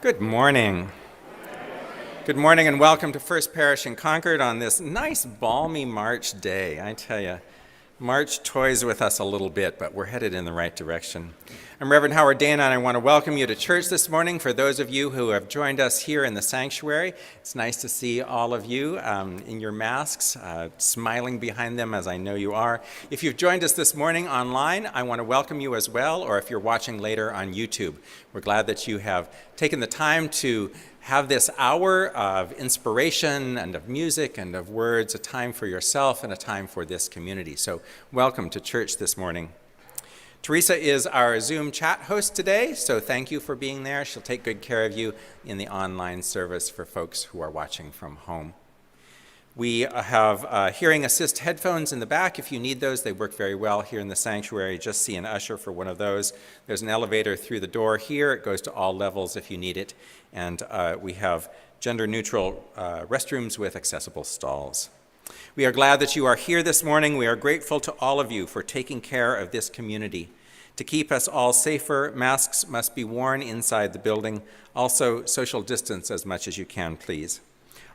Good morning. Good morning and welcome to First Parish in Concord on this nice balmy March day. I tell you, March toys with us a little bit, but we're headed in the right direction. I'm Reverend Howard Dana, and I want to welcome you to church this morning. For those of you who have joined us here in the sanctuary, it's nice to see all of you in your masks, smiling behind them as I know you are. If you've joined us this morning online, I want to welcome you as well, or if you're watching later on YouTube. We're glad that you have taken the time to have this hour of inspiration and of music and of words, a time for yourself and a time for this community. So welcome to church this morning. Teresa is our Zoom chat host today, so thank you for being there. She'll take good care of you in the online service for folks who are watching from home. We have hearing assist headphones in the back. If you need those, they work very well here in the sanctuary. Just see an usher for one of those. There's an elevator through the door here. It goes to all levels if you need it. And we have gender-neutral restrooms with accessible stalls. We are glad that you are here this morning. We are grateful to all of you for taking care of this community. To keep us all safer, masks must be worn inside the building. Also, social distance as much as you can, please.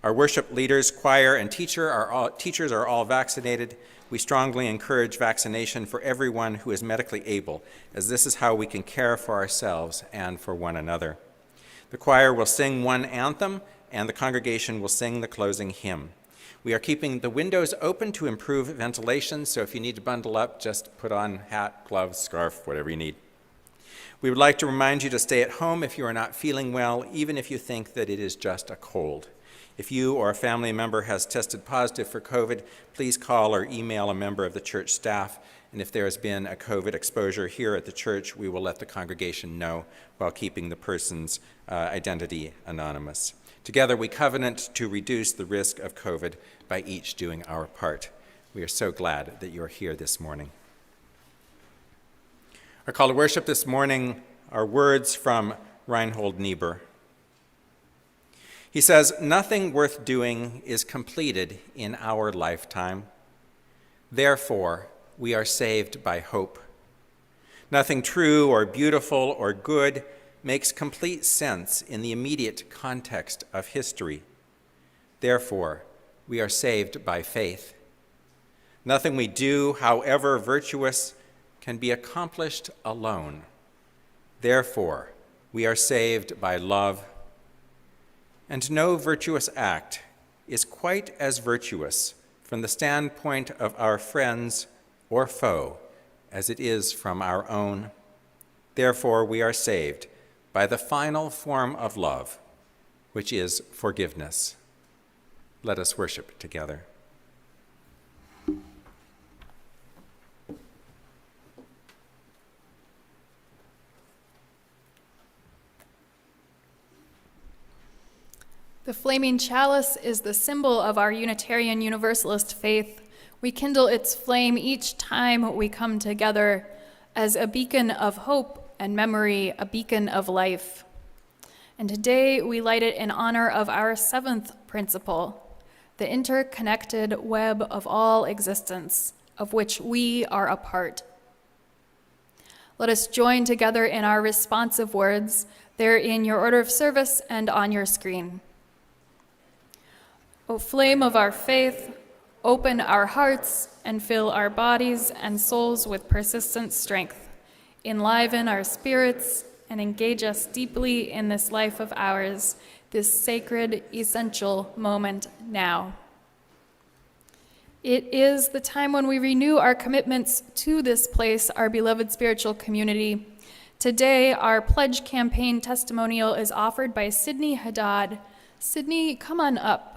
Our worship leaders, choir, and teachers are all vaccinated. We strongly encourage vaccination for everyone who is medically able, as this is how we can care for ourselves and for one another. The choir will sing one anthem, and the congregation will sing the closing hymn. We are keeping the windows open to improve ventilation, so if you need to bundle up, just put on hat, gloves, scarf, whatever you need. We would like to remind you to stay at home if you are not feeling well, even if you think that it is just a cold. If you or a family member has tested positive for COVID, please call or email a member of the church staff. And if there has been a COVID exposure here at the church, we will let the congregation know while keeping the person's identity anonymous. Together, we covenant to reduce the risk of COVID by each doing our part. We are so glad that you are here this morning. Our call to worship this morning are words from Reinhold Niebuhr. He says, "Nothing worth doing is completed in our lifetime. Therefore, we are saved by hope. Nothing true or beautiful or good makes complete sense in the immediate context of history. Therefore, we are saved by faith. Nothing we do, however virtuous, can be accomplished alone. Therefore, we are saved by love. And no virtuous act is quite as virtuous from the standpoint of our friends or foe as it is from our own. Therefore, we are saved by the final form of love, which is forgiveness." Let us worship together. The flaming chalice is the symbol of our Unitarian Universalist faith. We kindle its flame each time we come together as a beacon of hope and memory, a beacon of life. And today we light it in honor of our seventh principle, the interconnected web of all existence, of which we are a part. Let us join together in our responsive words. They're in your order of service and on your screen. O flame of our faith, open our hearts and fill our bodies and souls with persistent strength. Enliven our spirits and engage us deeply in this life of ours, this sacred, essential moment now. It is the time when we renew our commitments to this place, our beloved spiritual community. Today, our pledge campaign testimonial is offered by Sydney Haddad. Sydney, come on up.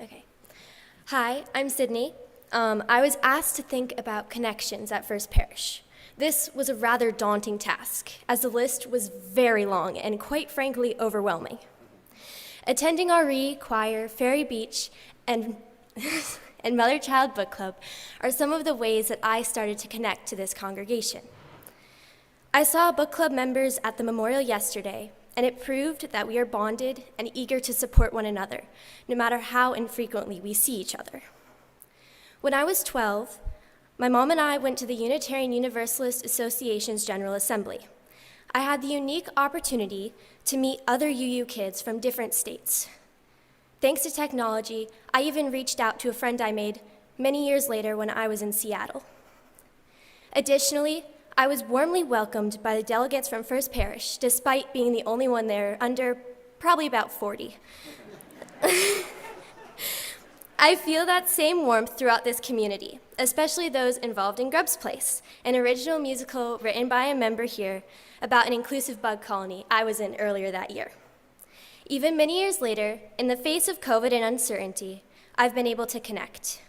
Okay. Hi, I'm Sydney. I was asked to think about connections at First Parish. This was a rather daunting task, as the list was very long and quite frankly overwhelming. Attending RE, choir, Ferry Beach, and Mother-Child Book Club are some of the ways that I started to connect to this congregation. I saw book club members at the memorial yesterday, and it proved that we are bonded and eager to support one another, no matter how infrequently we see each other. When I was 12, my mom and I went to the Unitarian Universalist Association's General Assembly. I had the unique opportunity to meet other UU kids from different states. Thanks to technology, I even reached out to a friend I made many years later when I was in Seattle. Additionally, I was warmly welcomed by the delegates from First Parish, despite being the only one there under probably about 40. I feel that same warmth throughout this community, especially those involved in Grubb's Place, an original musical written by a member here about an inclusive bug colony I was in earlier that year. Even many years later, in the face of COVID and uncertainty, I've been able to connect.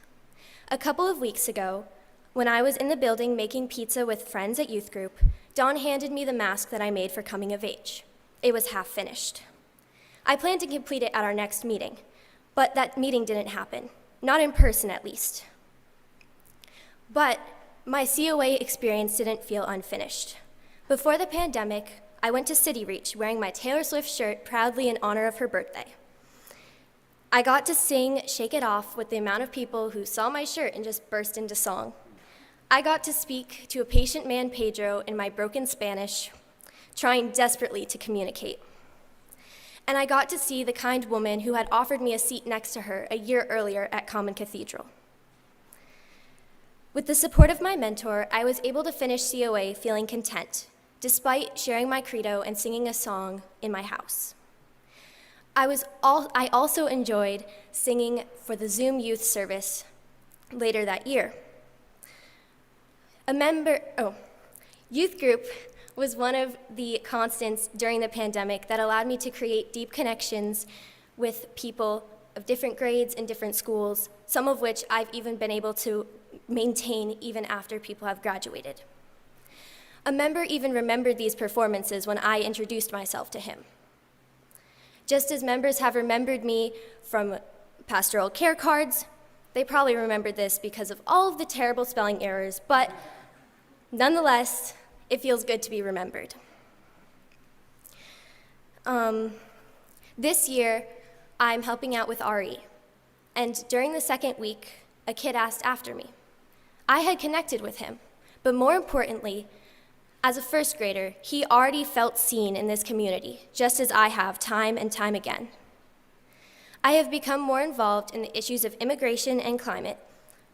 A couple of weeks ago, when I was in the building making pizza with friends at youth group, Dawn handed me the mask that I made for coming of age. It was half finished. I planned to complete it at our next meeting, but that meeting didn't happen, not in person at least. But my COA experience didn't feel unfinished. Before the pandemic, I went to City Reach wearing my Taylor Swift shirt proudly in honor of her birthday. I got to sing Shake It Off with the amount of people who saw my shirt and just burst into song. I got to speak to a patient man, Pedro, in my broken Spanish, trying desperately to communicate. And I got to see the kind woman who had offered me a seat next to her a year earlier at Common Cathedral. With the support of my mentor, I was able to finish COA feeling content, despite sharing my credo and singing a song in my house. I also enjoyed singing for the Zoom youth service later that year. Youth group was one of the constants during the pandemic that allowed me to create deep connections with people of different grades and different schools, some of which I've even been able to maintain even after people have graduated. A member even remembered these performances when I introduced myself to him. Just as members have remembered me from pastoral care cards, they probably remembered this because of all of the terrible spelling errors, but nonetheless, it feels good to be remembered. This year, I'm helping out with RE, and during the second week, a kid asked after me. I had connected with him, but more importantly, as a first grader, he already felt seen in this community, just as I have time and time again. I have become more involved in the issues of immigration and climate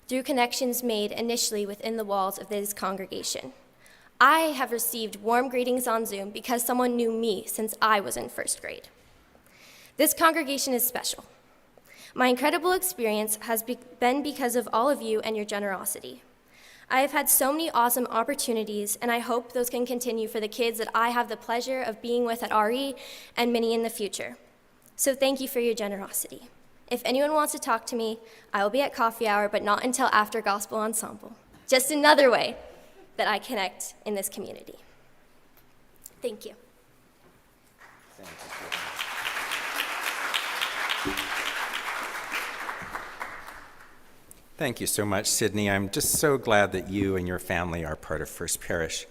through connections made initially within the walls of this congregation. I have received warm greetings on Zoom because someone knew me since I was in first grade. This congregation is special. My incredible experience has been because of all of you and your generosity. I have had so many awesome opportunities, and I hope those can continue for the kids that I have the pleasure of being with at RE and many in the future. So thank you for your generosity. If anyone wants to talk to me, I will be at coffee hour, but not until after Gospel Ensemble. Just another way that I connect in this community. Thank you. Thank you so much, Sydney. I'm just so glad that you and your family are part of First Parish.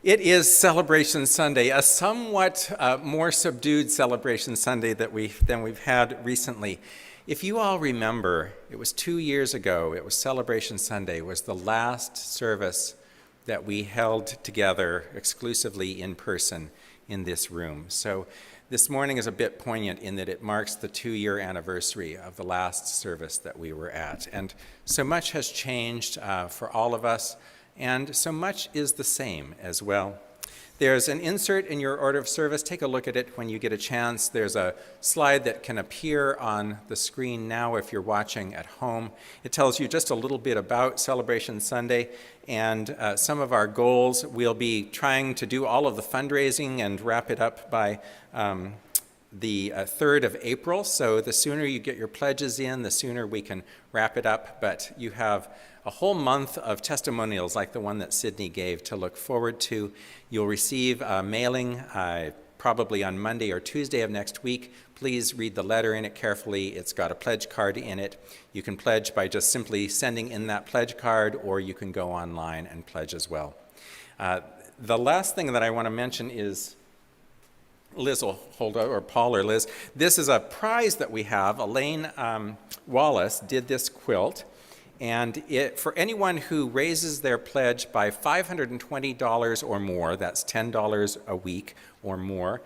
It is Celebration Sunday, a somewhat more subdued Celebration Sunday than we've had recently. If you all remember, it was 2 years ago, it was Celebration Sunday, it was the last service that we held together exclusively in person in this room. So this morning is a bit poignant in that it marks the 2-year anniversary of the last service that we were at. And so much has changed for all of us, and so much is the same as well. There's an insert in your order of service. Take a look at it when you get a chance. There's a slide that can appear on the screen now if you're watching at home. It tells you just a little bit about Celebration Sunday and some of our goals. We'll be trying to do all of the fundraising and wrap it up by the 3rd of April. So the sooner you get your pledges in, the sooner we can wrap it up. But you have a whole month of testimonials like the one that Sydney gave to look forward to. You'll receive a mailing probably on Monday or Tuesday of next week. Please read the letter in it carefully. It's got a pledge card in it. You can pledge by just simply sending in that pledge card, or you can go online and pledge as well. The last thing that I want to mention is Liz will hold out, or Paul or Liz. This is a prize that we have. Elaine Wallace did this quilt, and for anyone who raises their pledge by $520 or more, that's $10 a week or more,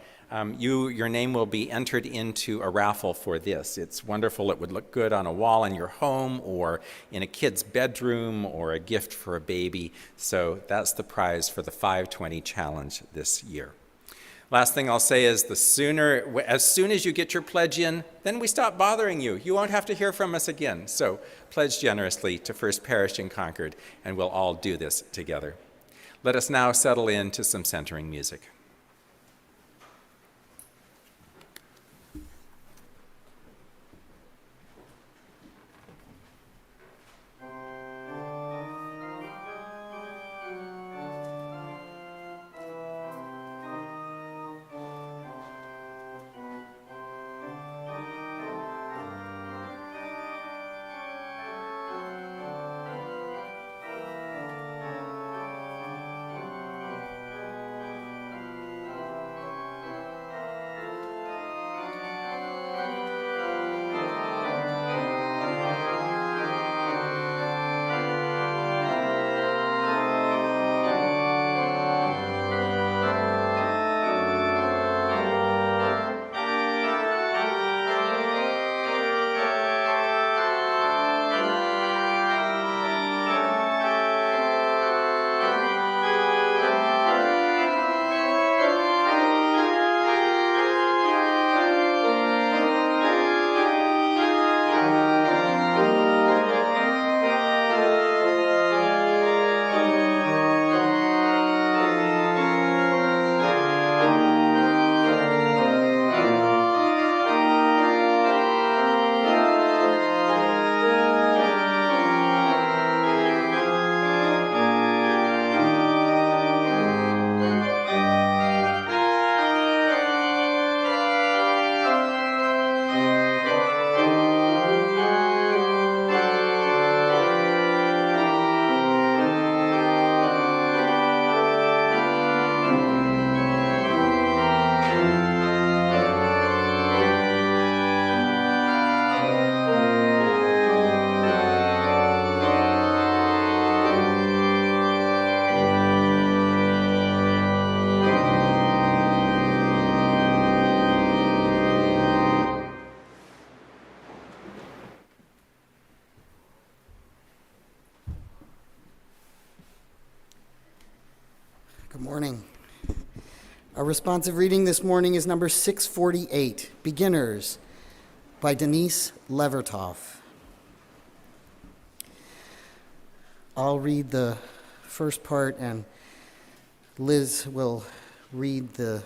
your name will be entered into a raffle for this. It's wonderful. It would look good on a wall in your home or in a kid's bedroom or a gift for a baby. So that's the prize for the 520 challenge this year. Last thing I'll say is as soon as you get your pledge in, then we stop bothering you. You won't have to hear from us again. So pledge generously to First Parish in Concord, and we'll all do this together. Let us now settle into some centering music. Good morning. Our responsive reading this morning is number 648, Beginners, by Denise Levertov. I'll read the first part, and Liz will read the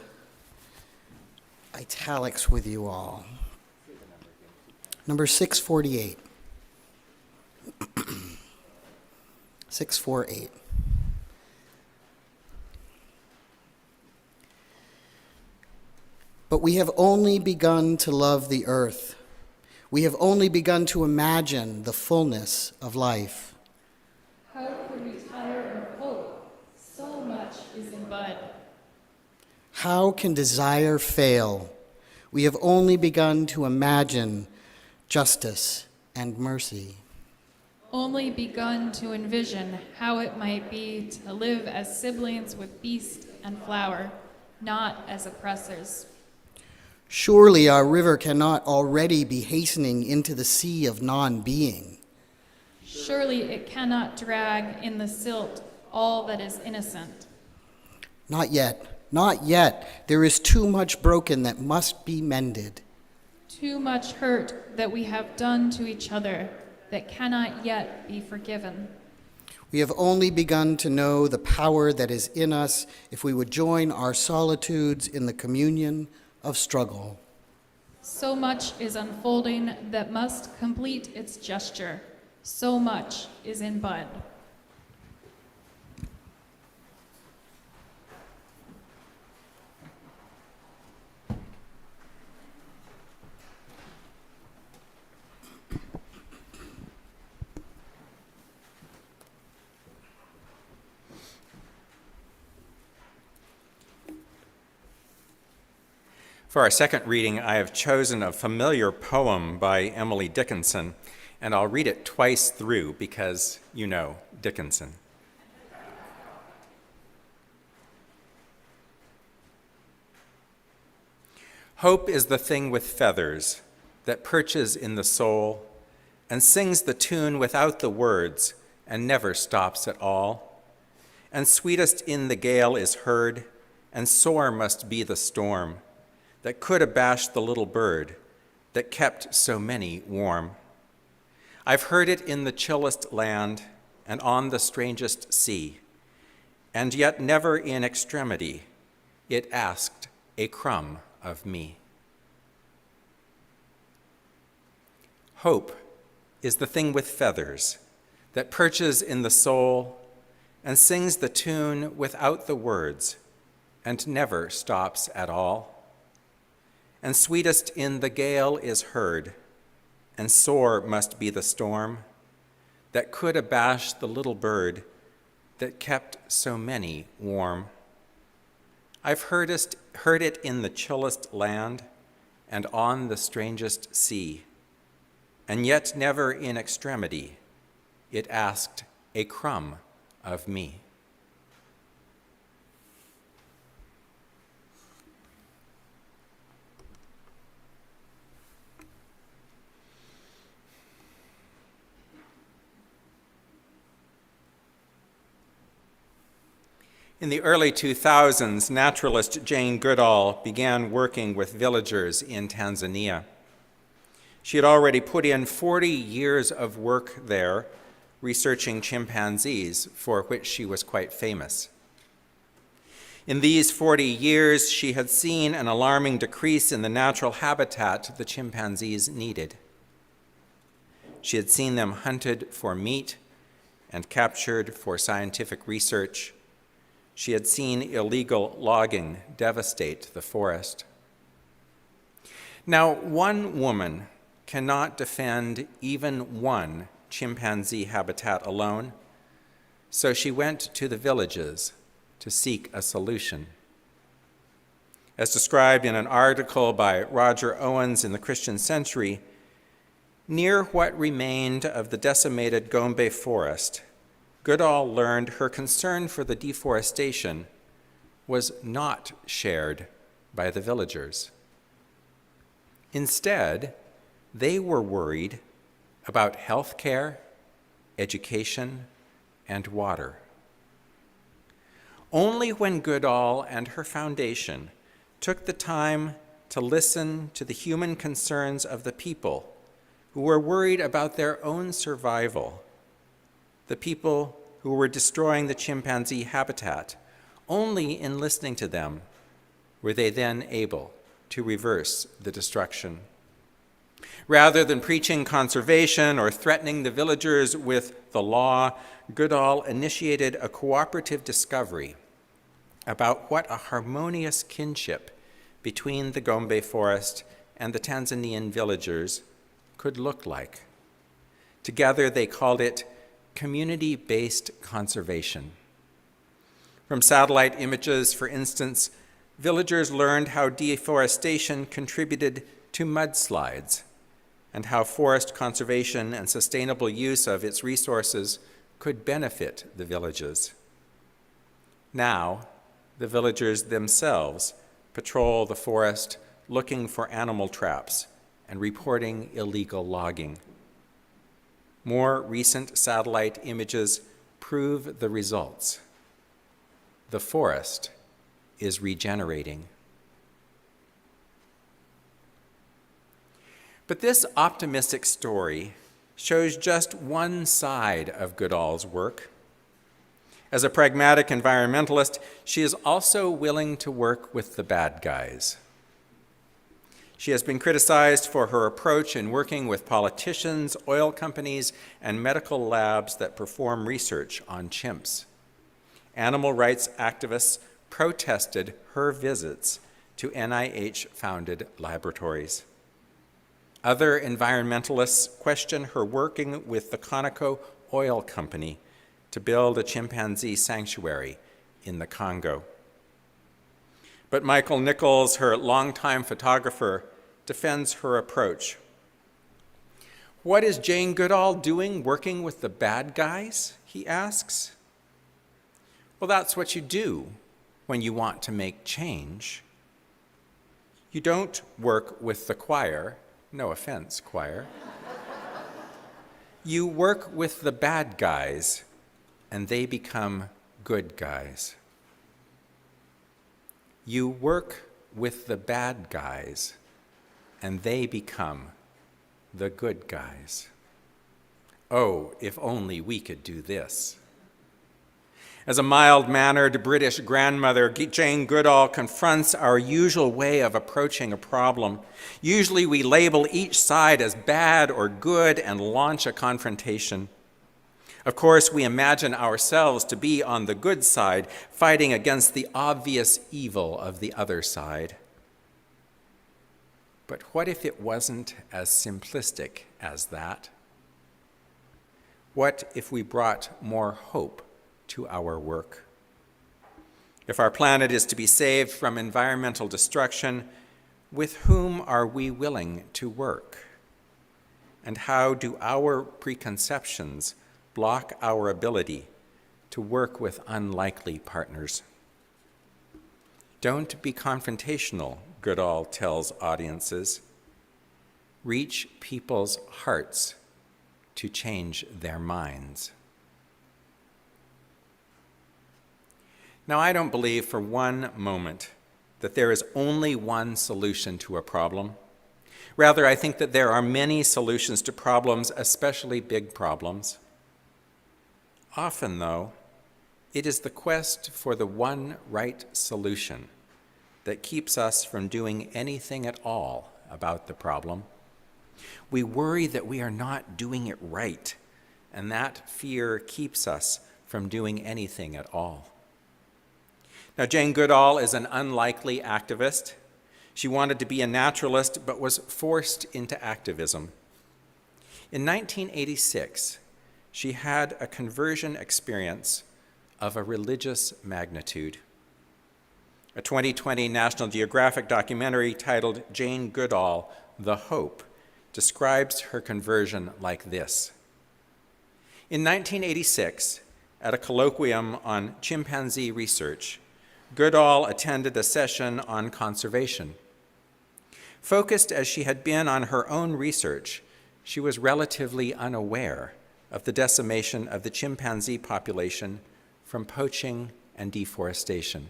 italics with you all. Number 648. 648. But we have only begun to love the earth. We have only begun to imagine the fullness of life. How could we tire of hope? So much is in bud. How can desire fail? We have only begun to imagine justice and mercy. Only begun to envision how it might be to live as siblings with beast and flower, not as oppressors. Surely our river cannot already be hastening into the sea of non-being. Surely it cannot drag in the silt all that is innocent. Not yet, not yet. There is too much broken that must be mended. Too much hurt that we have done to each other that cannot yet be forgiven. We have only begun to know the power that is in us if we would join our solitudes in the communion of struggle. So much is unfolding that must complete its gesture. So much is in bud. For our second reading, I have chosen a familiar poem by Emily Dickinson, and I'll read it twice through because you know Dickinson. Hope is the thing with feathers that perches in the soul and sings the tune without the words and never stops at all. And sweetest in the gale is heard, and sore must be the storm that could abash the little bird that kept so many warm. I've heard it in the chillest land and on the strangest sea, and yet never in extremity it asked a crumb of me. Hope is the thing with feathers that perches in the soul and sings the tune without the words and never stops at all. And sweetest in the gale is heard, and sore must be the storm that could abash the little bird that kept so many warm. I've heard it in the chillest land and on the strangest sea, and yet never in extremity it asked a crumb of me. In the early 2000s, naturalist Jane Goodall began working with villagers in Tanzania. She had already put in 40 years of work there, researching chimpanzees, for which she was quite famous. In these 40 years, she had seen an alarming decrease in the natural habitat the chimpanzees needed. She had seen them hunted for meat and captured for scientific research. She had seen illegal logging devastate the forest. Now, one woman cannot defend even one chimpanzee habitat alone, so she went to the villages to seek a solution. As described in an article by Roger Owens in the Christian Century, near what remained of the decimated Gombe forest, Goodall learned her concern for the deforestation was not shared by the villagers. Instead, they were worried about health care, education, and water. Only when Goodall and her foundation took the time to listen to the human concerns of the people who were worried about their own survival, the people who were destroying the chimpanzee habitat, only in listening to them were they then able to reverse the destruction. Rather than preaching conservation or threatening the villagers with the law, Goodall initiated a cooperative discovery about what a harmonious kinship between the Gombe forest and the Tanzanian villagers could look like. Together they called it community-based conservation. From satellite images, for instance, villagers learned how deforestation contributed to mudslides and how forest conservation and sustainable use of its resources could benefit the villages. Now, the villagers themselves patrol the forest looking for animal traps and reporting illegal logging. More recent satellite images prove the results. The forest is regenerating. But this optimistic story shows just one side of Goodall's work. As a pragmatic environmentalist, she is also willing to work with the bad guys. She has been criticized for her approach in working with politicians, oil companies, and medical labs that perform research on chimps. Animal rights activists protested her visits to NIH-founded laboratories. Other environmentalists question her working with the Conoco Oil Company to build a chimpanzee sanctuary in the Congo. But Michael Nichols, her longtime photographer, defends her approach. What is Jane Goodall doing working with the bad guys? He asks. Well, that's what you do when you want to make change. You don't work with the choir. No offense, choir. You work with the bad guys, and they become good guys. You work with the bad guys, and they become the good guys. Oh, if only we could do this. As a mild-mannered British grandmother, Jane Goodall confronts our usual way of approaching a problem. Usually we label each side as bad or good and launch a confrontation. Of course, we imagine ourselves to be on the good side, fighting against the obvious evil of the other side. But what if it wasn't as simplistic as that? What if we brought more hope to our work? If our planet is to be saved from environmental destruction, with whom are we willing to work? And how do our preconceptions block our ability to work with unlikely partners? Don't be confrontational, Goodall tells audiences. Reach people's hearts to change their minds. Now, I don't believe for one moment that there is only one solution to a problem. Rather, I think that there are many solutions to problems, especially big problems. Often, though, it is the quest for the one right solution that keeps us from doing anything at all about the problem. We worry that we are not doing it right, and that fear keeps us from doing anything at all. Now, Jane Goodall is an unlikely activist. She wanted to be a naturalist, but was forced into activism. In 1986, she had a conversion experience of a religious magnitude. A 2020 National Geographic documentary titled Jane Goodall, The Hope, describes her conversion like this. In 1986, at a colloquium on chimpanzee research, Goodall attended a session on conservation. Focused as she had been on her own research, she was relatively unaware of the decimation of the chimpanzee population from poaching and deforestation.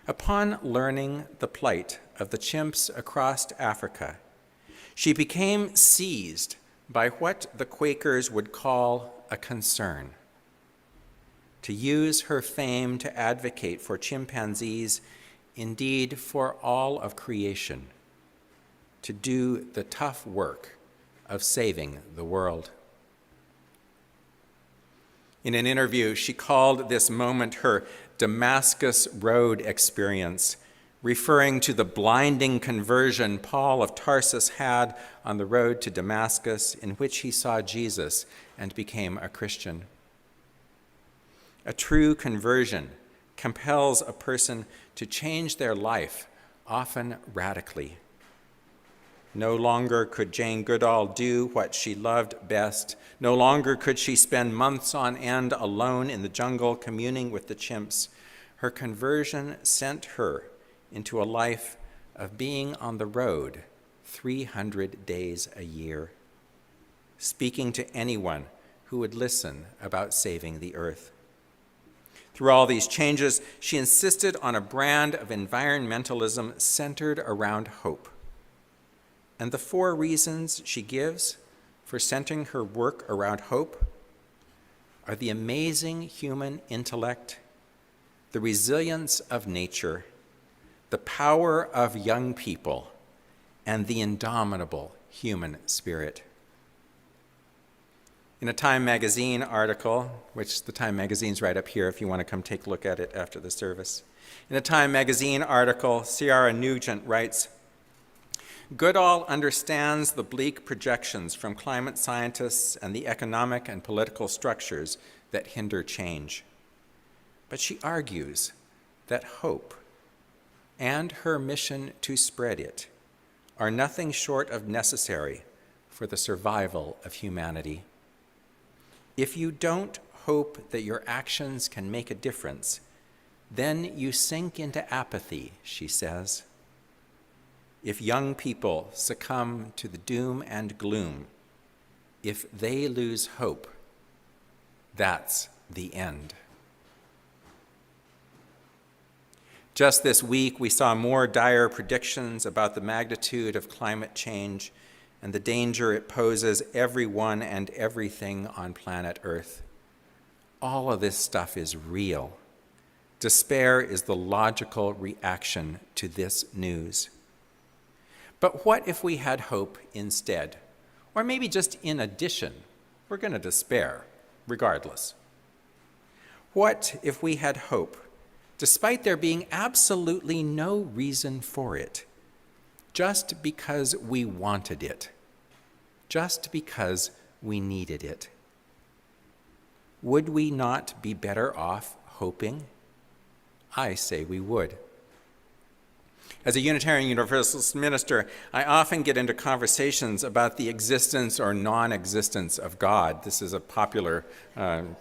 Upon learning the plight of the chimps across Africa, she became seized by what the Quakers would call a concern. To use her fame to advocate for chimpanzees, indeed for all of creation, to do the tough work of saving the world. In an interview, she called this moment her Damascus Road experience, referring to the blinding conversion Paul of Tarsus had on the road to Damascus, in which he saw Jesus and became a Christian. A true conversion compels a person to change their life, often radically. No longer could Jane Goodall do what she loved best. No longer could she spend months on end alone in the jungle communing with the chimps. Her conversion sent her into a life of being on the road 300 days a year, speaking to anyone who would listen about saving the earth. Through all these changes, she insisted on a brand of environmentalism centered around hope. And the 4 reasons she gives for centering her work around hope are the amazing human intellect, the resilience of nature, the power of young people, and the indomitable human spirit. In a Time magazine article, which the Time magazine's right up here if you want to come take a look at it after the service. In a Time magazine article, Ciara Nugent writes, Goodall understands the bleak projections from climate scientists and the economic and political structures that hinder change. But she argues that hope and her mission to spread it are nothing short of necessary for the survival of humanity. If you don't hope that your actions can make a difference, then you sink into apathy, she says. If young people succumb to the doom and gloom, if they lose hope, that's the end. Just this week, we saw more dire predictions about the magnitude of climate change and the danger it poses everyone and everything on planet Earth. All of this stuff is real. Despair is the logical reaction to this news. But what if we had hope instead? Or maybe just in addition? We're going to despair, regardless. What if we had hope, despite there being absolutely no reason for it, just because we wanted it, just because we needed it? Would we not be better off hoping? I say we would. As a Unitarian Universalist minister, I often get into conversations about the existence or non-existence of God. This is a popular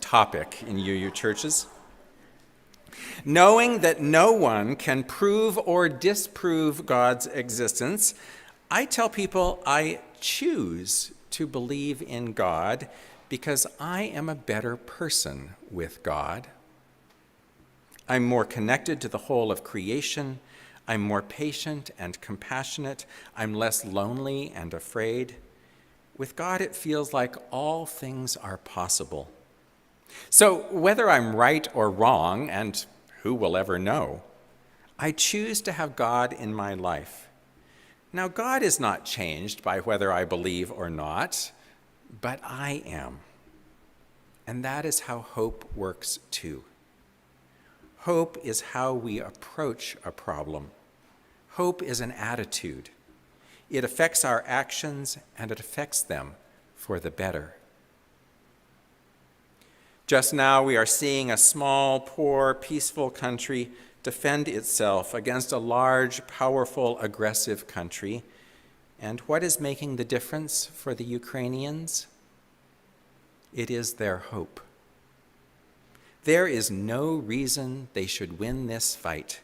topic in UU churches. Knowing that no one can prove or disprove God's existence, I tell people I choose to believe in God because I am a better person with God. I'm more connected to the whole of creation. I'm more patient and compassionate. I'm less lonely and afraid. With God, it feels like all things are possible. So whether I'm right or wrong, and who will ever know, I choose to have God in my life. Now, God is not changed by whether I believe or not, but I am. And that is how hope works too. Hope is how we approach a problem. Hope is an attitude. It affects our actions, and it affects them for the better. Just now, we are seeing a small, poor, peaceful country defend itself against a large, powerful, aggressive country. And what is making the difference for the Ukrainians? It is their hope. There is no reason they should win this fight,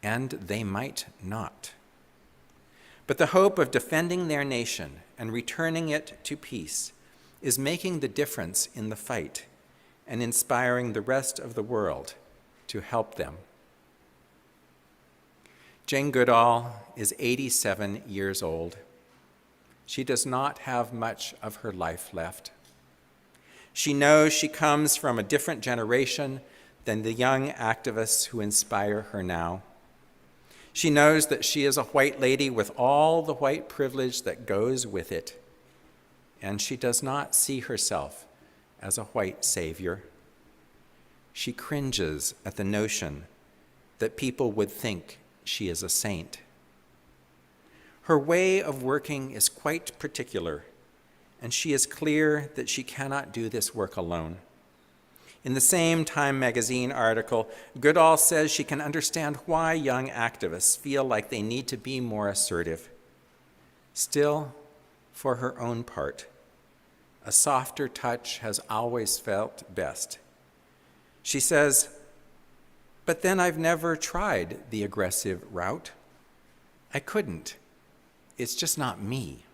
and they might not. But the hope of defending their nation and returning it to peace is making the difference in the fight and inspiring the rest of the world to help them. Jane Goodall is 87 years old. She does not have much of her life left. She knows she comes from a different generation than the young activists who inspire her now. She knows that she is a white lady with all the white privilege that goes with it, and she does not see herself as a white savior. She cringes at the notion that people would think she is a saint. Her way of working is quite particular, and she is clear that she cannot do this work alone. In the same Time magazine article, Goodall says she can understand why young activists feel like they need to be more assertive. Still, for her own part, a softer touch has always felt best. She says, "But then I've never tried the aggressive route. I couldn't. It's just not me."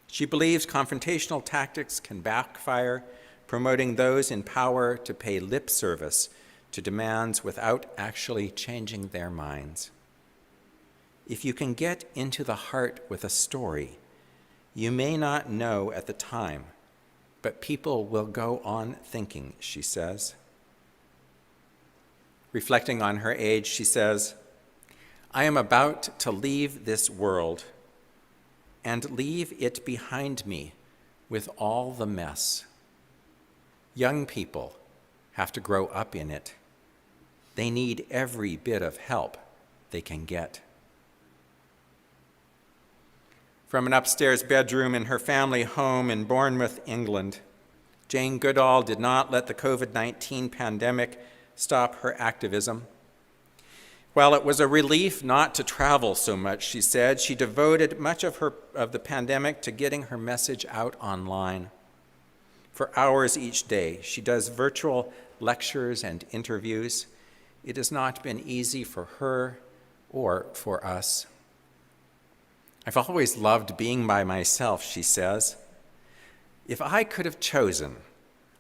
She believes confrontational tactics can backfire, promoting those in power to pay lip service to demands without actually changing their minds. If you can get into the heart with a story, you may not know at the time, but people will go on thinking, she says. Reflecting on her age, she says, "I am about to leave this world and leave it behind me with all the mess. Young people have to grow up in it. They need every bit of help they can get." From an upstairs bedroom in her family home in Bournemouth, England, Jane Goodall did not let the COVID-19 pandemic stop her activism. While it was a relief not to travel so much, she said, she devoted much of the pandemic to getting her message out online. For hours each day, she does virtual lectures and interviews. It has not been easy for her or for us. I've always loved being by myself, she says. If I could have chosen,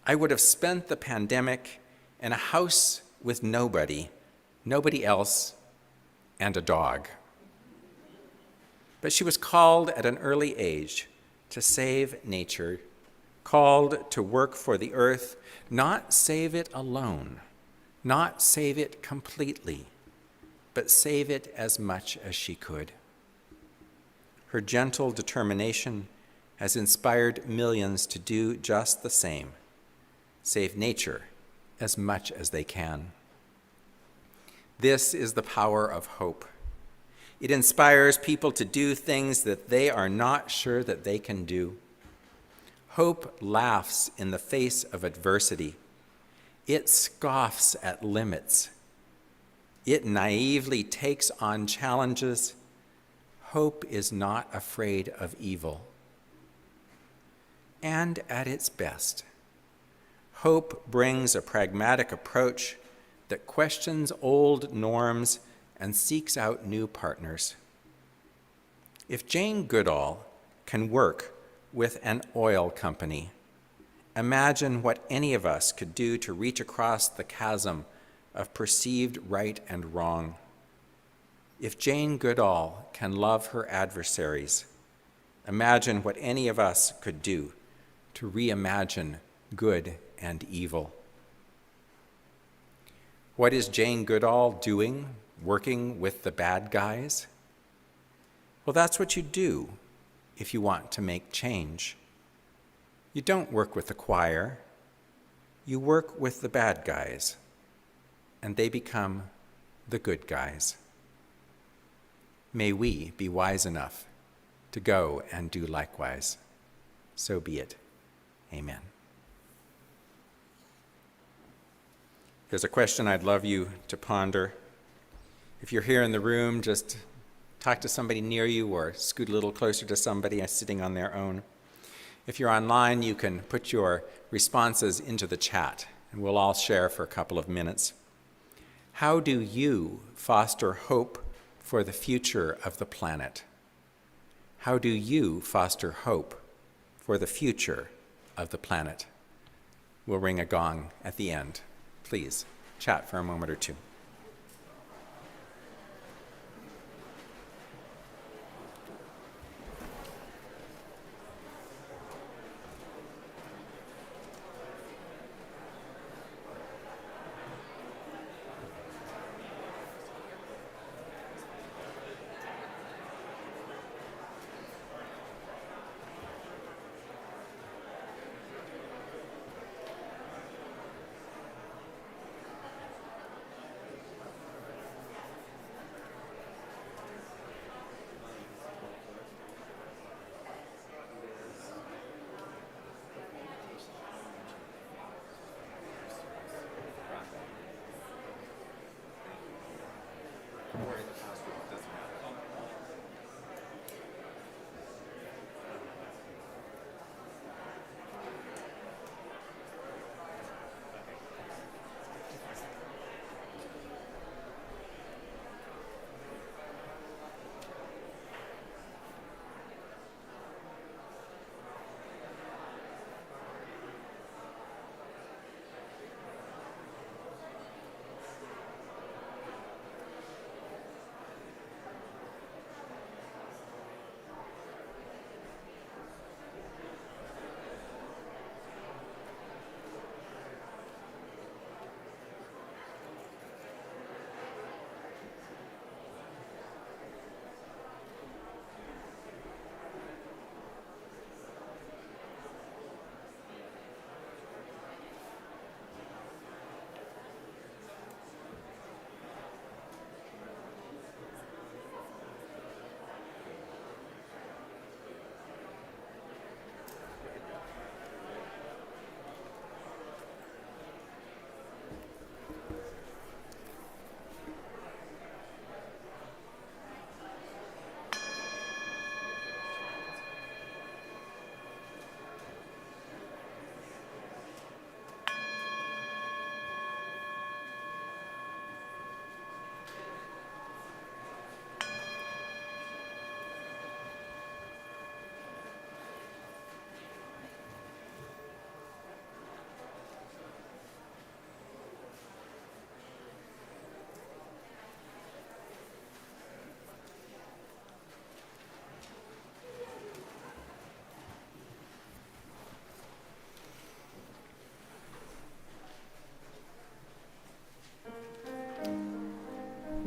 I would have spent the pandemic in a house with nobody else, and a dog. But she was called at an early age to save nature, called to work for the earth, not save it alone, not save it completely, but save it as much as she could. Her gentle determination has inspired millions to do just the same, save nature as much as they can. This is the power of hope. It inspires people to do things that they are not sure that they can do. Hope laughs in the face of adversity. It scoffs at limits. It naively takes on challenges. Hope is not afraid of evil. And at its best, hope brings a pragmatic approach that questions old norms and seeks out new partners. If Jane Goodall can work with an oil company, imagine what any of us could do to reach across the chasm of perceived right and wrong. If Jane Goodall can love her adversaries, imagine what any of us could do to reimagine good and evil. What is Jane Goodall doing, working with the bad guys? Well, that's what you do if you want to make change. You don't work with the choir. You work with the bad guys, and they become the good guys. May we be wise enough to go and do likewise. So be it. Amen. There's a question I'd love you to ponder. If you're here in the room, just talk to somebody near you or scoot a little closer to somebody sitting on their own. If you're online, you can put your responses into the chat, and we'll all share for a couple of minutes. How do you foster hope for the future of the planet? How do you foster hope for the future of the planet? We'll ring a gong at the end. Please chat for a moment or two.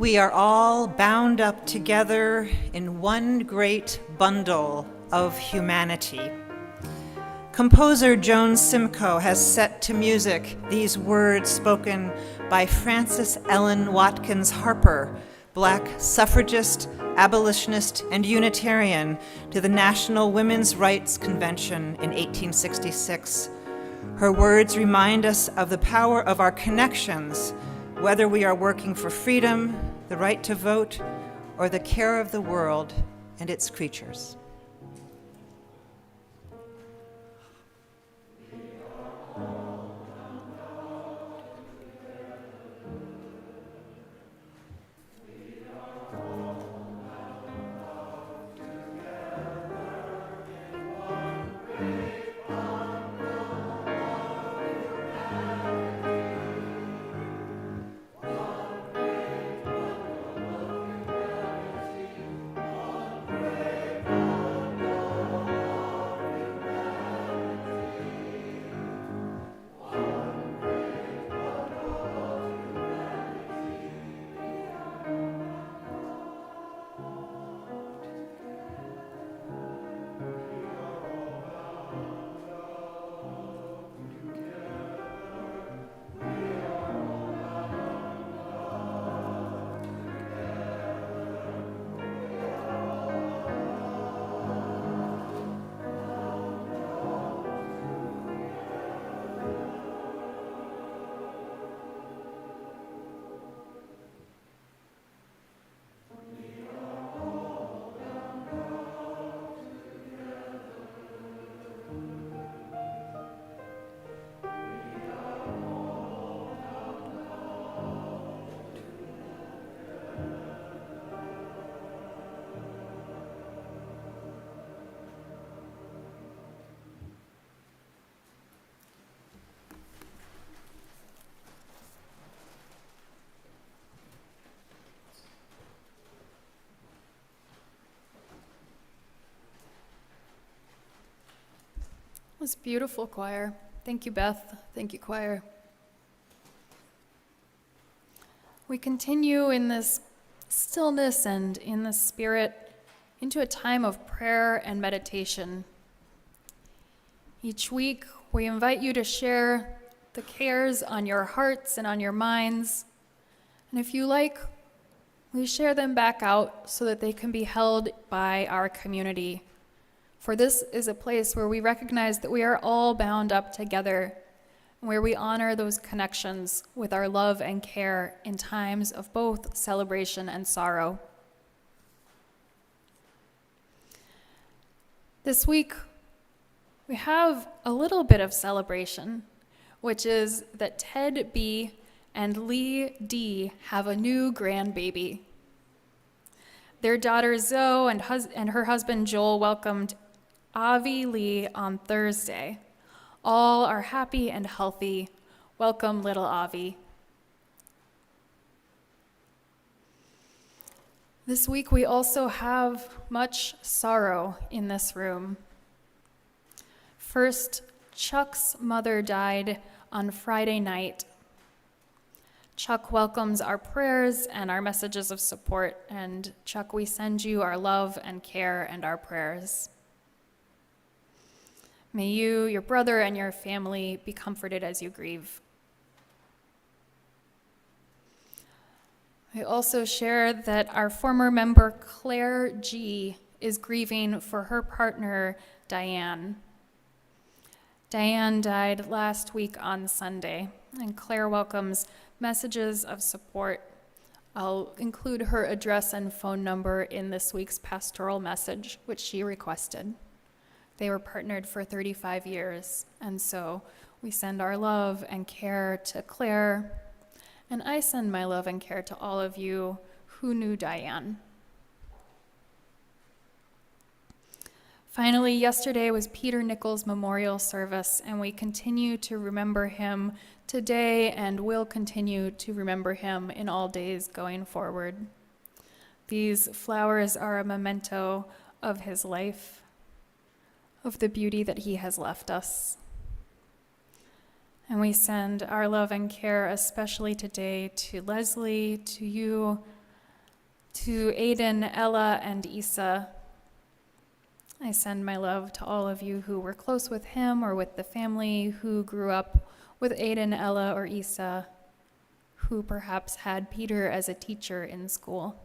We are all bound up together in one great bundle of humanity. Composer Joan Simcoe has set to music these words spoken by Frances Ellen Watkins Harper, Black suffragist, abolitionist, and Unitarian, to the National Women's Rights Convention in 1866. Her words remind us of the power of our connections, whether we are working for freedom, the right to vote, or the care of the world and its creatures. It was beautiful, choir. Thank you, Beth. Thank you, choir. We continue in this stillness and in the spirit into a time of prayer and meditation. Each week, we invite you to share the cares on your hearts and on your minds. And if you like, we share them back out so that they can be held by our community. For this is a place where we recognize that we are all bound up together, and where we honor those connections with our love and care in times of both celebration and sorrow. This week, we have a little bit of celebration, which is that Ted B. and Lee D. have a new grandbaby. Their daughter Zoe and her husband Joel welcomed Avi Lee on Thursday. All are happy and healthy. Welcome, little Avi. This week we also have much sorrow in this room. First, Chuck's mother died on Friday night. Chuck welcomes our prayers and our messages of support, and Chuck, we send you our love and care and our prayers. May you, your brother, and your family be comforted as you grieve. I also share that our former member, Claire G., is grieving for her partner, Diane. Diane died last week on Sunday, and Claire welcomes messages of support. I'll include her address and phone number in this week's pastoral message, which she requested. They were partnered for 35 years, and so we send our love and care to Claire, and I send my love and care to all of you who knew Diane. Finally, yesterday was Peter Nichols' memorial service, and we continue to remember him today and will continue to remember him in all days going forward. These flowers are a memento of his life, of the beauty that he has left us. And we send our love and care especially today to Leslie, to you, To Aiden, Ella, and Isa, I send my love to all of you who were close with him or with the family who grew up with Aiden, Ella, or Isa, who perhaps had Peter as a teacher in school.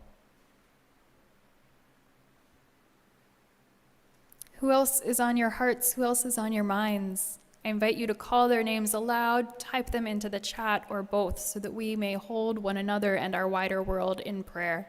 Who else is on your hearts? Who else is on your minds? I invite you to call their names aloud, type them into the chat, or both, so that we may hold one another and our wider world in prayer.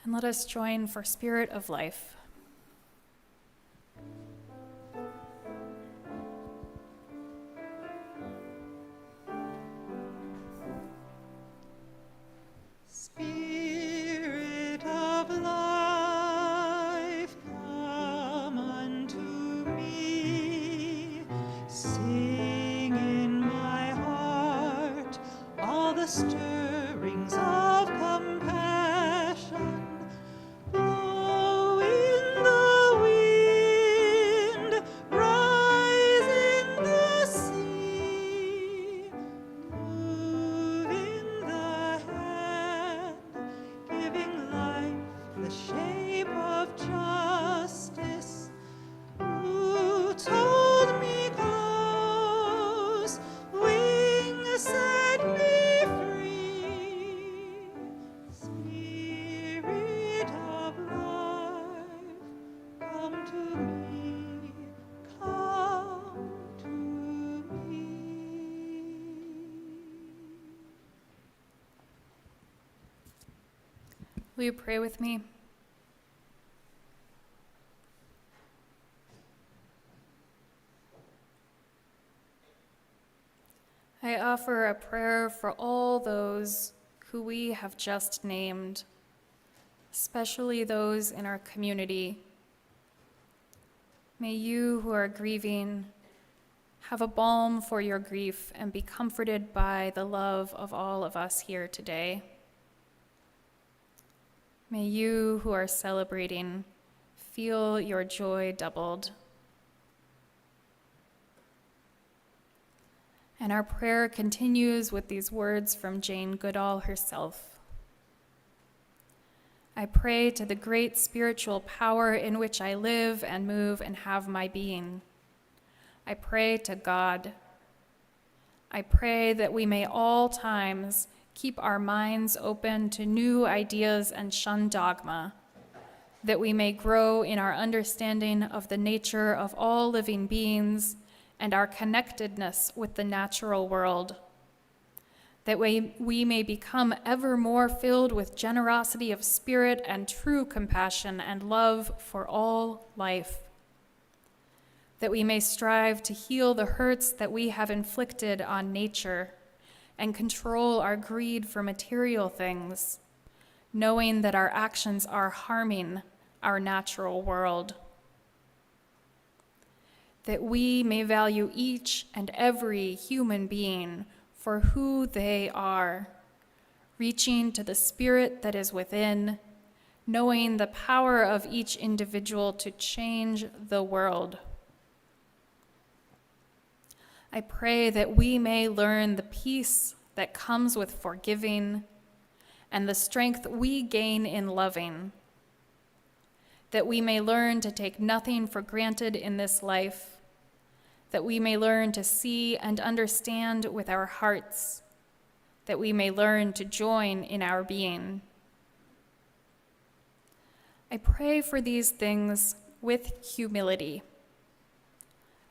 And let us join for Spirit of Life. Spirit of life, come unto me. Sing in my heart all the stirrings of compassion. Blow in the wind, rise in the sea, move in the hand, giving life the shape of justice. Roots hold me close, wings set me free. Spirit of life, come to me, come to me. Will you pray with me? I offer a prayer for all those who we have just named, especially those in our community. May you who are grieving have a balm for your grief and be comforted by the love of all of us here today. May you who are celebrating feel your joy doubled. And our prayer continues with these words from Jane Goodall herself. I pray to the great spiritual power in which I live and move and have my being. I pray to God. I pray that we may all times keep our minds open to new ideas and shun dogma, that we may grow in our understanding of the nature of all living beings and our connectedness with the natural world, that we may become ever more filled with generosity of spirit and true compassion and love for all life, that we may strive to heal the hurts that we have inflicted on nature and control our greed for material things, knowing that our actions are harming our natural world. That we may value each and every human being for who they are, reaching to the spirit that is within, knowing the power of each individual to change the world. I pray that we may learn the peace that comes with forgiving and the strength we gain in loving, that we may learn to take nothing for granted in this life, that we may learn to see and understand with our hearts, that we may learn to join in our being. I pray for these things with humility.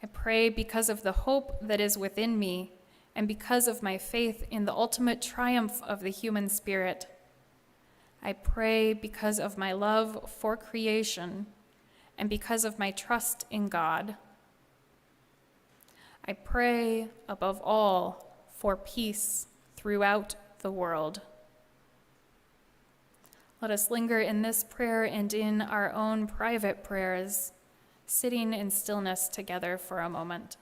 I pray because of the hope that is within me and because of my faith in the ultimate triumph of the human spirit. I pray because of my love for creation and because of my trust in God. I pray, above all, for peace throughout the world. Let us linger in this prayer and in our own private prayers, sitting in stillness together for a moment.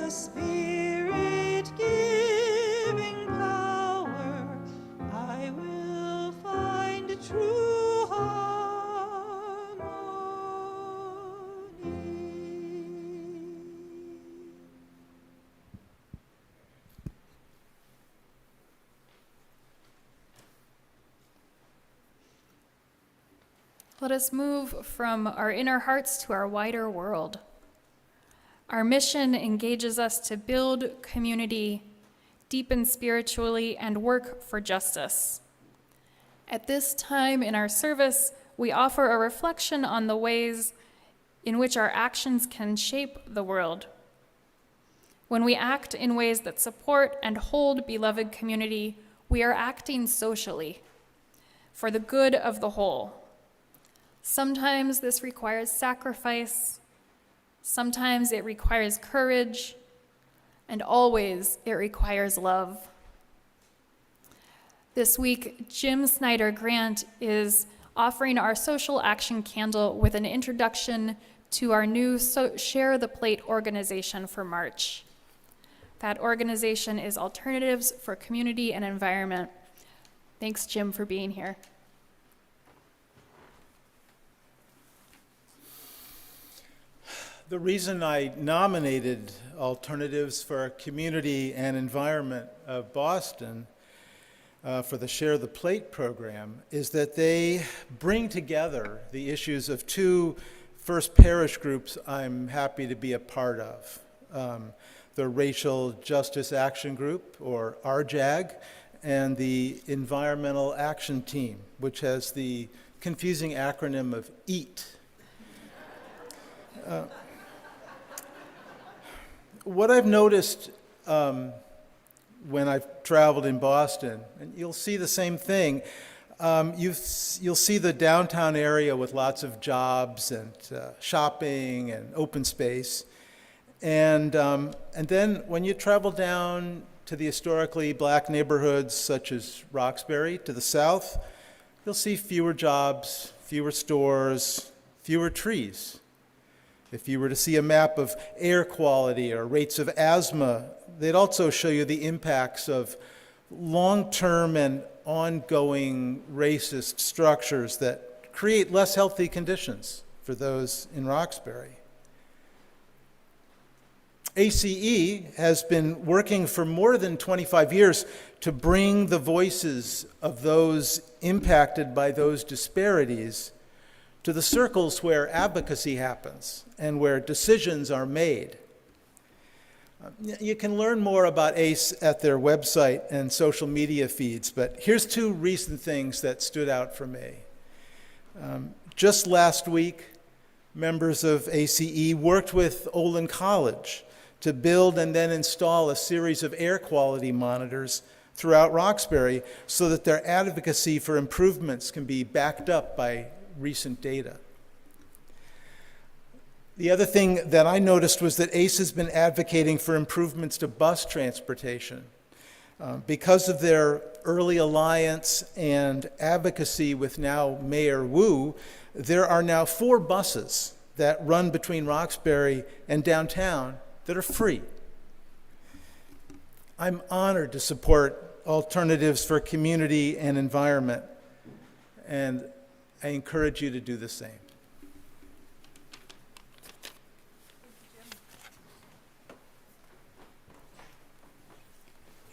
the Spirit giving power, I will find true harmony. Let us move from our inner hearts to our wider world. Our mission engages us to build community, deepen spiritually, and work for justice. At this time in our service, we offer a reflection on the ways in which our actions can shape the world. When we act in ways that support and hold beloved community, we are acting socially for the good of the whole. Sometimes this requires sacrifice, sometimes it requires courage, and always it requires love. This week, Jim Snyder Grant is offering our social action candle with an introduction to our new Share the Plate organization for March. That organization is Alternatives for Community and Environment. Thanks, Jim, for being here. The reason I nominated Alternatives for Community and Environment of Boston for the Share the Plate program is that they bring together the issues of two First Parish groups I'm happy to be a part of. The Racial Justice Action Group, or RJAG, and the Environmental Action Team, which has the confusing acronym of EAT. What I've noticed when I've traveled in Boston, and you'll see the same thing, you'll see the downtown area with lots of jobs and shopping and open space. And then when you travel down to the historically black neighborhoods such as Roxbury to the south, you'll see fewer jobs, fewer stores, fewer trees. If you were to see a map of air quality or rates of asthma, they'd also show you the impacts of long-term and ongoing racist structures that create less healthy conditions for those in Roxbury. ACE has been working for more than 25 years to bring the voices of those impacted by those disparities to the circles where advocacy happens and where decisions are made. You can learn more about ACE at their website and social media feeds, but here's two recent things that stood out for me. Just last week, members of ACE worked with Olin College to build and then install a series of air quality monitors throughout Roxbury so that their advocacy for improvements can be backed up by recent data. The other thing that I noticed was that ACE has been advocating for improvements to bus transportation. Because of their early alliance and advocacy with now Mayor Wu, there are now 4 buses that run between Roxbury and downtown that are free. I'm honored to support Alternatives for Community and Environment, and I encourage you to do the same.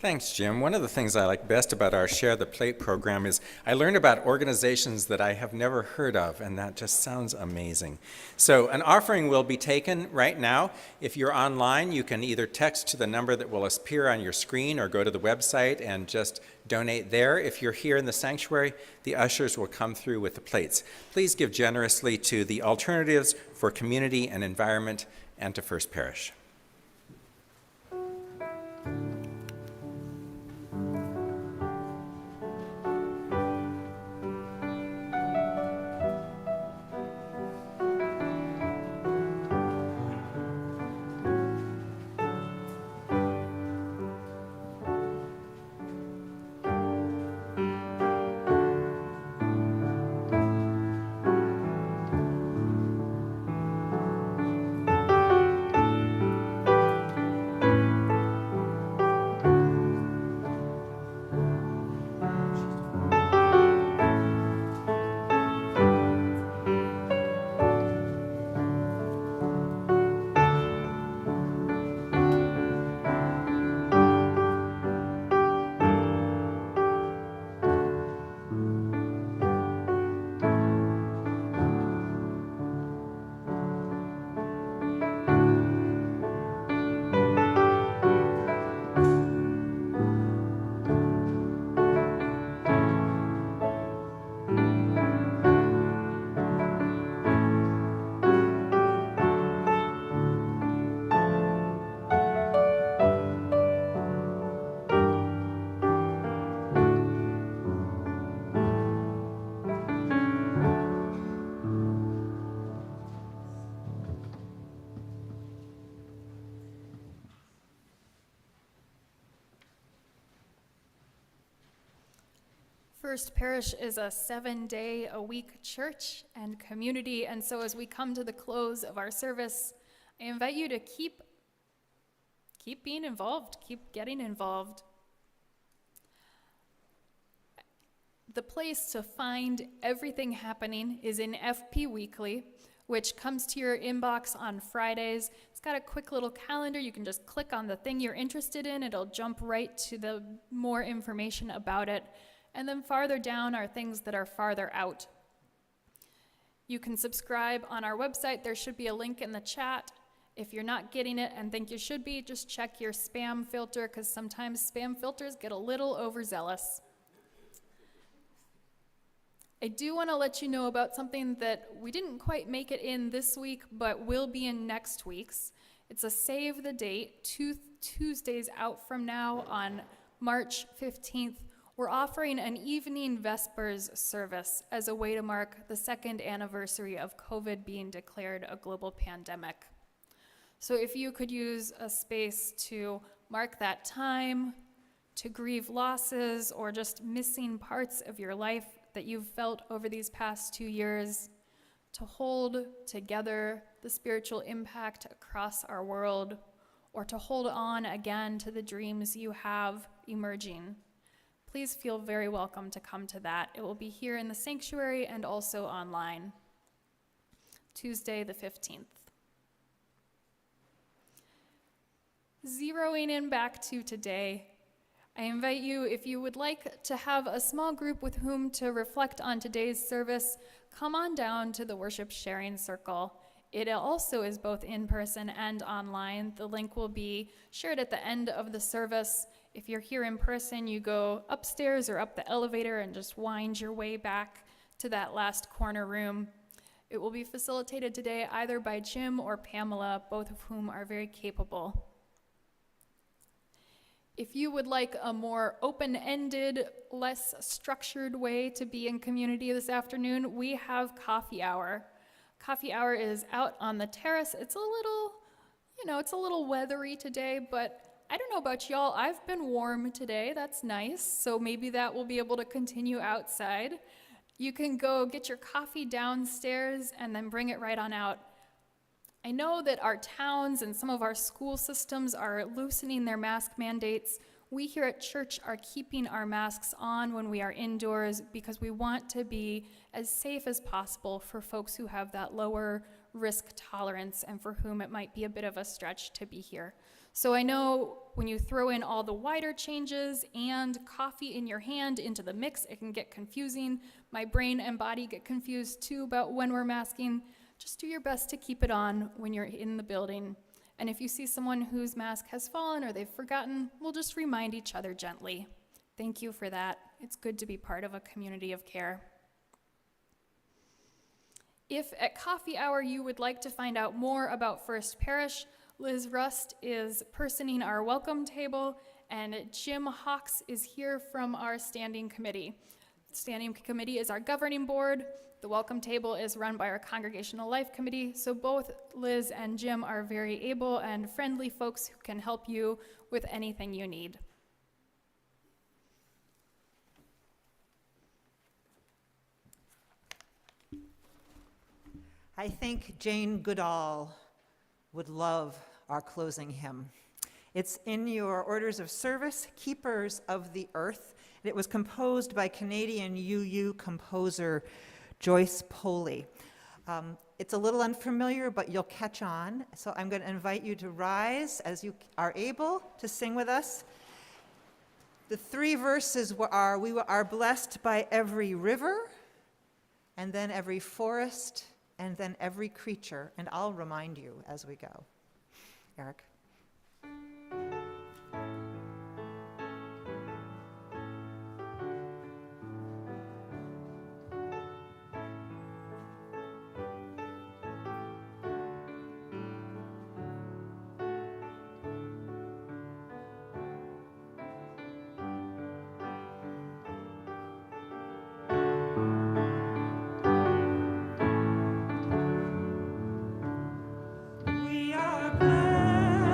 Thanks, Jim. One of the things I like best about our Share the Plate program is I learned about organizations that I have never heard of, and that just sounds amazing. So an offering will be taken right now. If you're online, you can either text to the number that will appear on your screen or go to the website and just donate there. If you're here in the sanctuary, the ushers will come through with the plates. Please give generously to the Alternatives for Community and Environment and to First Parish. First Parish is a 7-day-a-week church and community, and so as we come to the close of our service, I invite you to keep being involved, keep getting involved. The place to find everything happening is in FP Weekly, which comes to your inbox on Fridays. It's got a quick little calendar. You can just click on the thing you're interested in. It'll jump right to the more information about it. And then farther down are things that are farther out. You can subscribe on our website. There should be a link in the chat. If you're not getting it and think you should be, just check your spam filter, because sometimes spam filters get a little overzealous. I do want to let you know about something that we didn't quite make it in this week, but will be in next week's. It's a save the date, 2 Tuesdays out from now on March 15th. We're offering an evening Vespers service as a way to mark the 2nd anniversary of COVID being declared a global pandemic. So if you could use a space to mark that time, to grieve losses or just missing parts of your life that you've felt over these past 2 years, to hold together the spiritual impact across our world, or to hold on again to the dreams you have emerging, please feel very welcome to come to that. It will be here in the sanctuary and also online. Tuesday the 15th. Zeroing in back to today, I invite you, if you would like to have a small group with whom to reflect on today's service, come on down to the worship sharing circle. It also is both in person and online. The link will be shared at the end of the service. If you're here in person, you go upstairs or up the elevator and just wind your way back to that last corner room. It will be facilitated today either by Jim or Pamela, both of whom are very capable. If you would like a more open-ended, less structured way to be in community this afternoon, we have coffee hour. Coffee hour is out on the terrace. It's a little weathery today, but I don't know about y'all. I've been warm today. That's nice. So maybe that will be able to continue outside. You can go get your coffee downstairs and then bring it right on out. I know that our towns and some of our school systems are loosening their mask mandates. We here at church are keeping our masks on when we are indoors because we want to be as safe as possible for folks who have that lower risk tolerance and for whom it might be a bit of a stretch to be here. So I know when you throw in all the wider changes and coffee in your hand into the mix, it can get confusing. My brain and body get confused too about when we're masking. Just do your best to keep it on when you're in the building. And if you see someone whose mask has fallen or they've forgotten, we'll just remind each other gently. Thank you for that. It's good to be part of a community of care. If at coffee hour you would like to find out more about First Parish, Liz Rust is personing our welcome table, and Jim Hawks is here from our standing committee. The standing committee is our governing board. The welcome table is run by our congregational life committee. So both Liz and Jim are very able and friendly folks who can help you with anything you need. I think Jane Goodall would love our closing hymn. It's in your orders of service, Keepers of the Earth. It was composed by Canadian UU composer Joyce Poley. It's a little unfamiliar, but you'll catch on. So I'm going to invite you to rise as you are able to sing with us. The 3 verses are, we are blessed by every river, and then every forest, and then every creature. And I'll remind you as we go. Eric. We are blessed.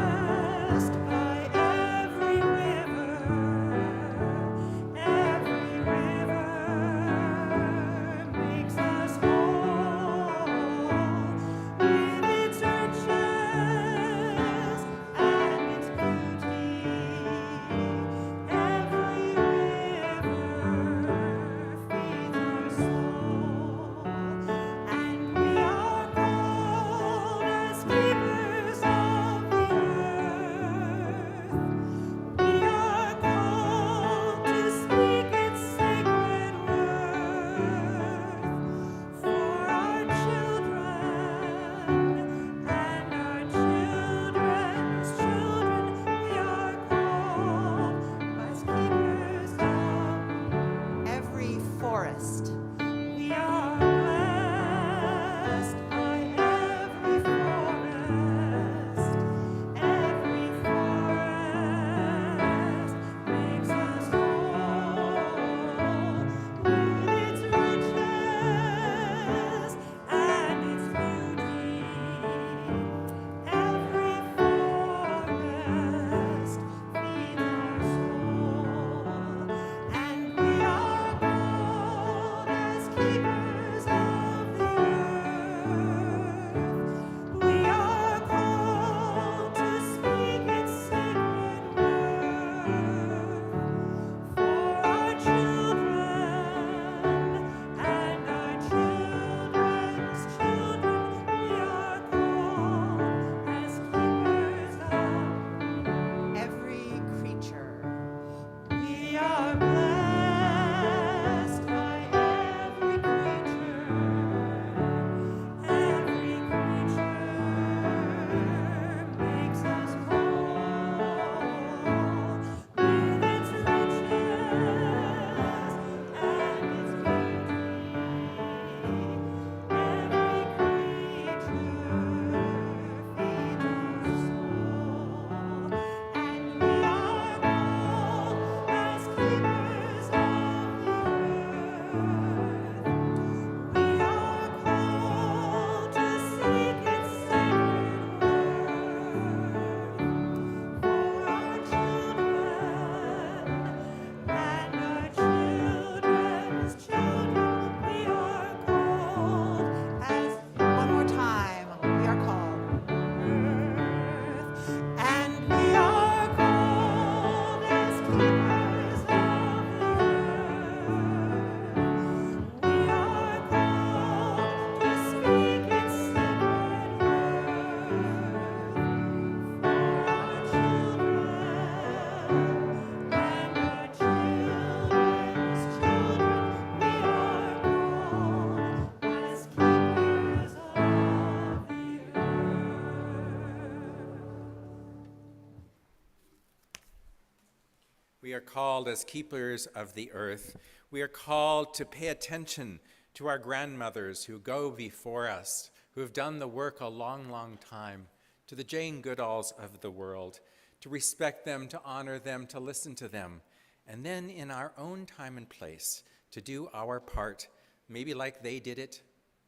We are called as keepers of the earth. We are called to pay attention to our grandmothers who go before us, who have done the work a long, long time, to the Jane Goodalls of the world, to respect them, to honor them, to listen to them, and then in our own time and place, to do our part, maybe like they did it,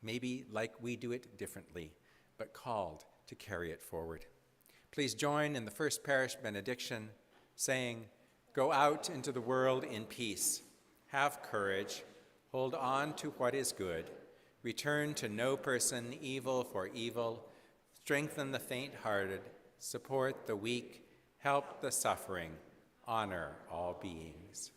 maybe like we do it differently, but called to carry it forward. Please join in the First Parish benediction, saying, "Go out into the world in peace. Have courage. Hold on to what is good. Return to no person evil for evil. Strengthen the faint-hearted. Support the weak. Help the suffering. Honor all beings."